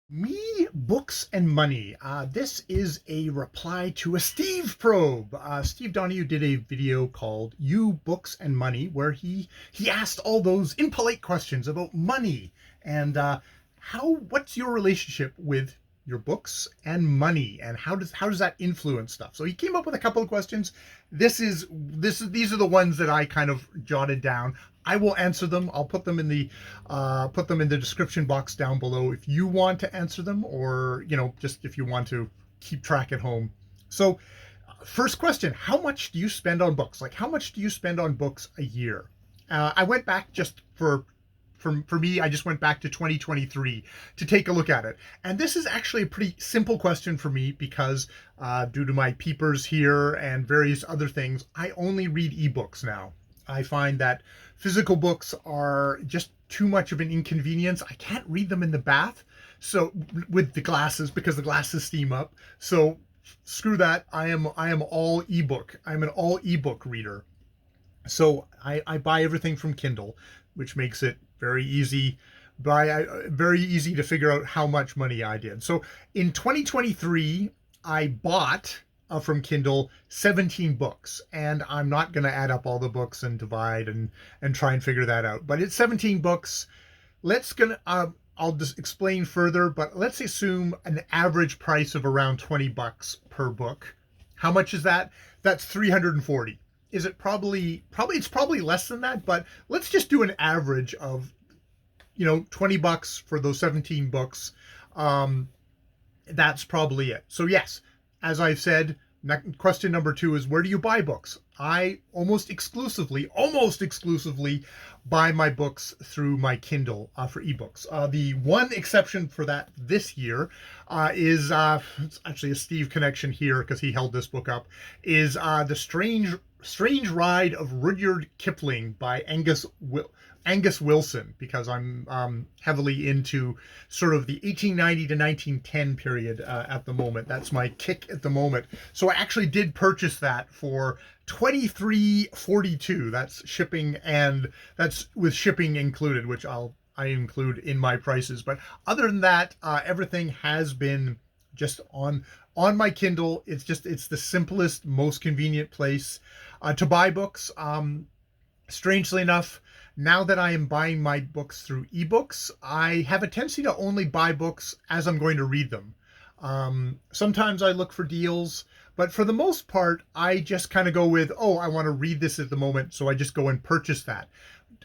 Me, Books, and Money. This is a reply to a Steve probe. Steve Donahue did a video called You, Books, and Money, where he asked all those impolite questions about money and what's your relationship with your books and money, and how does that influence stuff? So he came up with a couple of questions. These are the ones that I kind of jotted down. I will answer them. I'll put them in the description box down below if you want to answer them, or just if you want to keep track at home. So, first question: how much do you spend on books? Like, how much do you spend on books a year? I went back just for me, I just went back to 2023 to take a look at it. And this is actually a pretty simple question for me because due to my peepers here and various other things, I only read ebooks now. I find that physical books are just too much of an inconvenience. I can't read them in the bath, so with the glasses, because the glasses steam up. So screw that. I am all ebook. I'm an all ebook reader. So I buy everything from Kindle, which makes it very easy to figure out how much money I did. So in 2023, I bought from Kindle 17 books, and I'm not going to add up all the books and divide and try and figure that out. But it's 17 books. I'll just explain further, but let's assume an average price of around 20 bucks per book. How much is that? That's 340. Is it it's probably less than that, but let's just do an average of 20 bucks for those 17 books. That's probably it. So yes, as I've said, question number 2 is, where do you buy books? I almost exclusively buy my books through my Kindle for ebooks. The one exception for that this year is it's actually a Steve connection here because he held this book up, is the Strange Ride of Rudyard Kipling by Angus Wilson, because I'm heavily into sort of the 1890 to 1910 period at the moment. That's my kick at the moment. So I actually did purchase that for $23.42. That's shipping, and that's with shipping included, which I include in my prices. But other than that, everything has been just on my Kindle. It's the simplest, most convenient place to buy books. Strangely enough, now that I am buying my books through ebooks, I have a tendency to only buy books as I'm going to read them. Sometimes I look for deals, but for the most part, I just kind of go with, oh, I want to read this at the moment, so I just go and purchase that.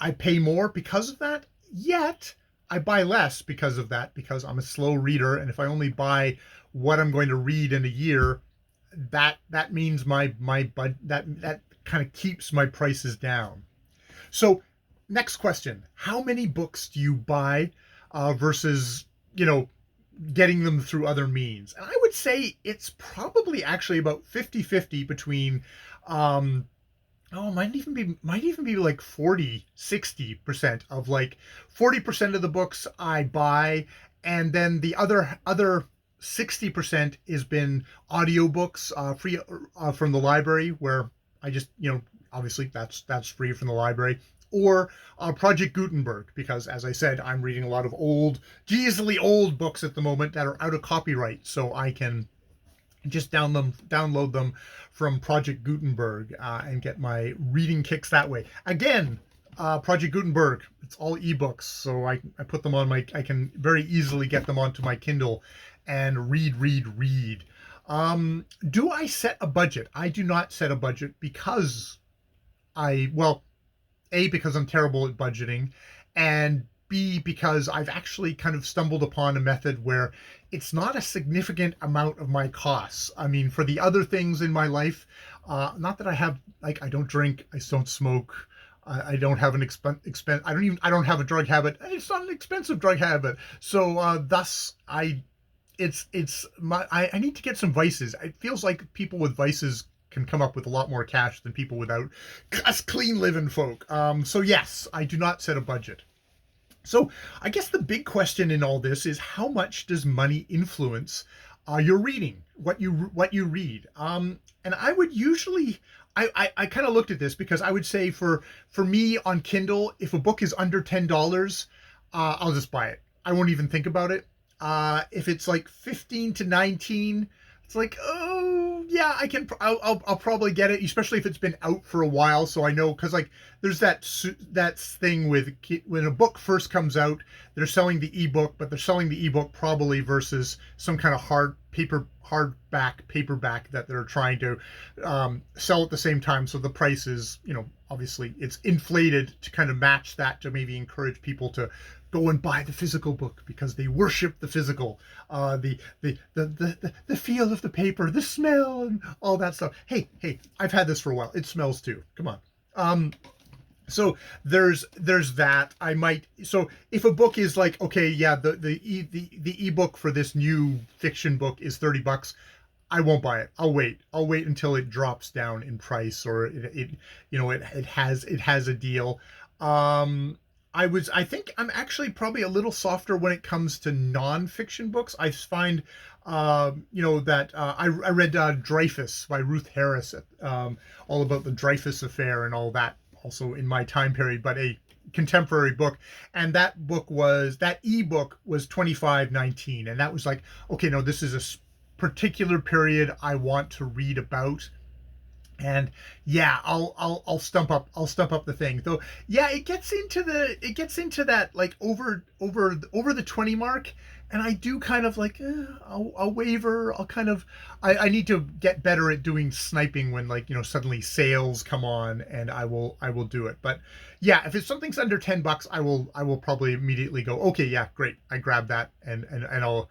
I pay more because of that, yet I buy less because of that, because I'm a slow reader, and if I only buy what I'm going to read in a year, that means that kind of keeps my prices down. So next question: how many books do you buy versus getting them through other means? And I would say it's probably actually about 50-50 between might even be like 40-60% of, like, 40% of the books I buy, and then the other 60% has been audiobooks free from the library, where I just obviously that's free from the library, or Project Gutenberg, because, as I said, I'm reading a lot of geezily old books at the moment that are out of copyright, so I can just download them from Project Gutenberg and get my reading kicks that way. Again, Project Gutenberg, it's all ebooks, so I put them on I can very easily get them onto my Kindle and read. Do I set a budget? I do not set a budget because because I'm terrible at budgeting, and B, because I've actually kind of stumbled upon a method where it's not a significant amount of my costs. I mean, for the other things in my life, not that I have, like, I don't drink, I don't smoke, I don't have an expense. I don't have a drug habit. It's not an expensive drug habit. So thus I need to get some vices. It feels like people with vices can come up with a lot more cash than people without, us clean living folk. So yes, I do not set a budget. So I guess the big question in all this is, how much does money influence your reading, what you read? And I would usually, I kind of looked at this, because I would say for me on Kindle, if a book is under $10, I'll just buy it. I won't even think about it. If it's like 15 to 19, it's like, oh yeah, I'll probably get it, especially if it's been out for a while. So I know, because like there's that thing with when a book first comes out, they're selling the ebook, but they're selling the ebook probably versus some kind of hardback paperback that they're trying to sell at the same time. So the price is, obviously it's inflated to kind of match that, to maybe encourage people to go and buy the physical book because they worship the physical, the feel of the paper, the smell, and all that stuff. Hey, I've had this for a while. It smells too. Come on. So there's that. So if a book is like, okay, yeah, the ebook for this new fiction book is $30, I won't buy it. I'll wait. Until it drops down in price, or it has a deal. I think I'm actually probably a little softer when it comes to nonfiction books. I find, that I read Dreyfus by Ruth Harris, all about the Dreyfus affair and all that, also in my time period, but a contemporary book. And that ebook was $25.19, and that was like, okay, no, this is a particular period I want to read about. And yeah, I'll stump up the thing. Though yeah, it gets into that like over the 20 mark, and I do kind of like, I'll waver. I need to get better at doing sniping when, like, suddenly sales come on, and I will do it. But yeah, if it's something's under $10, I will probably immediately go, okay, yeah, great, I grab that, and I'll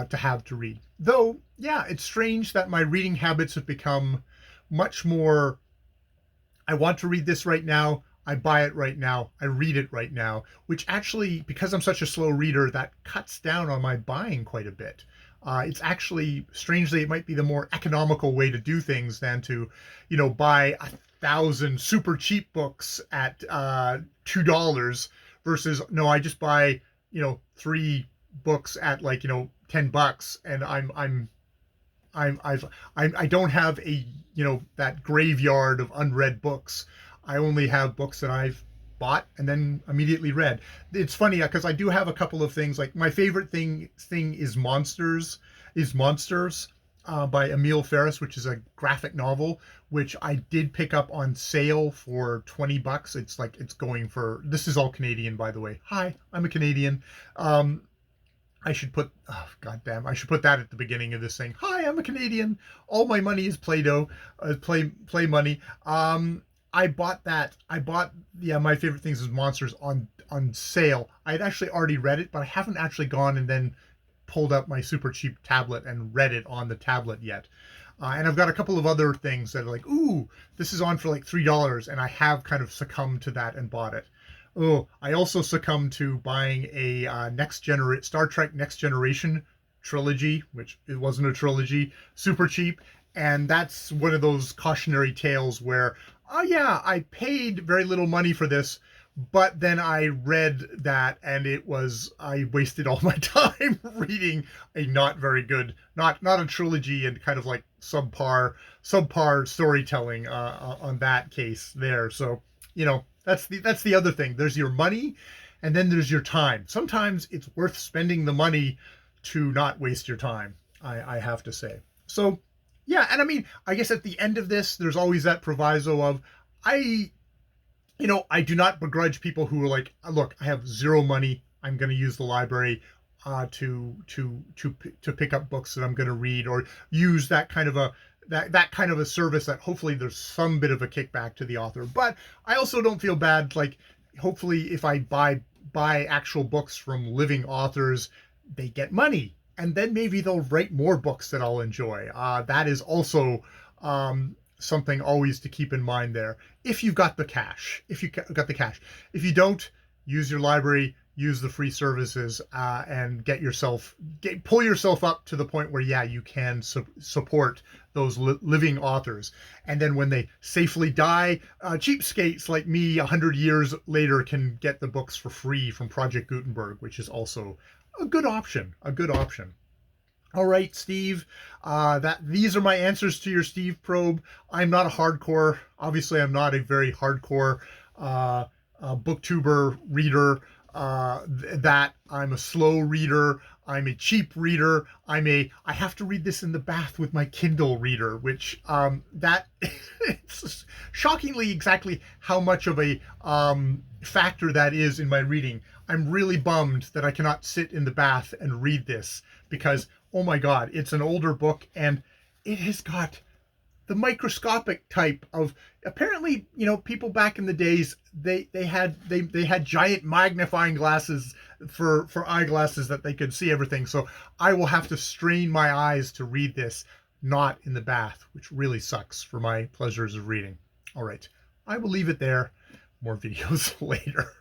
to have to read. Though yeah, it's strange that my reading habits have become much more, I want to read this right now, I buy it right now, I read it right now, which actually, because I'm such a slow reader, that cuts down on my buying quite a bit. It's actually, strangely, it might be the more economical way to do things than to, buy 1,000 super cheap books at $2 versus, no, I just buy, 3 books at like, $10, and I don't have that graveyard of unread books. I only have books that I've bought and then immediately read. It's funny because I do have a couple of things. Like my favorite thing is Monsters by Emil Ferris, which is a graphic novel, which I did pick up on sale for $20. It's going for, this is all Canadian, by the way. Hi, I'm a Canadian. I should put, oh, goddamn, I should put that at the beginning of this thing. Hi, I'm a Canadian. All my money is Play-Doh, play money. I bought that. Yeah, my favorite things is Monsters on sale. I had actually already read it, but I haven't actually gone and then pulled up my super cheap tablet and read it on the tablet yet. And I've got a couple of other things that are like, ooh, this is on for like $3, and I have kind of succumbed to that and bought it. Oh, I also succumbed to buying a Star Trek Next Generation trilogy, which it wasn't a trilogy, super cheap. And that's one of those cautionary tales where, oh yeah, I paid very little money for this, but then I read that, and I wasted all my time reading a not very good, not a trilogy, and kind of like subpar storytelling on that case there. So, that's the other thing. There's your money, and then there's your time. Sometimes it's worth spending the money to not waste your time, I have to say. So yeah, and I mean, I guess at the end of this, there's always that proviso of, I do not begrudge people who are like, look, I have zero money, I'm going to use the library to pick up books that I'm going to read, or use that kind of a service that hopefully there's some bit of a kickback to the author. But I also don't feel bad. Like, hopefully if I buy actual books from living authors, they get money, and then maybe they'll write more books that I'll enjoy. That is also something always to keep in mind there. If you've got the cash, if you don't, use your library, use the free services, and pull yourself up to the point where, yeah, you can support those living authors. And then when they safely die, cheapskates like me 100 years later can get the books for free from Project Gutenberg, which is also a good option. All right, Steve, these are my answers to your Steve probe. I'm not obviously I'm not a very hardcore booktuber reader. That I'm a slow reader. I'm a cheap reader. I have to read this in the bath with my Kindle reader, which that it's shockingly exactly how much of a factor that is in my reading. I'm really bummed that I cannot sit in the bath and read this because, oh my God, it's an older book and it has got the microscopic type of, apparently, people back in the days, they had giant magnifying glasses for eyeglasses that they could see everything. So I will have to strain my eyes to read this, not in the bath, which really sucks for my pleasures of reading. All right, I will leave it there. More videos later.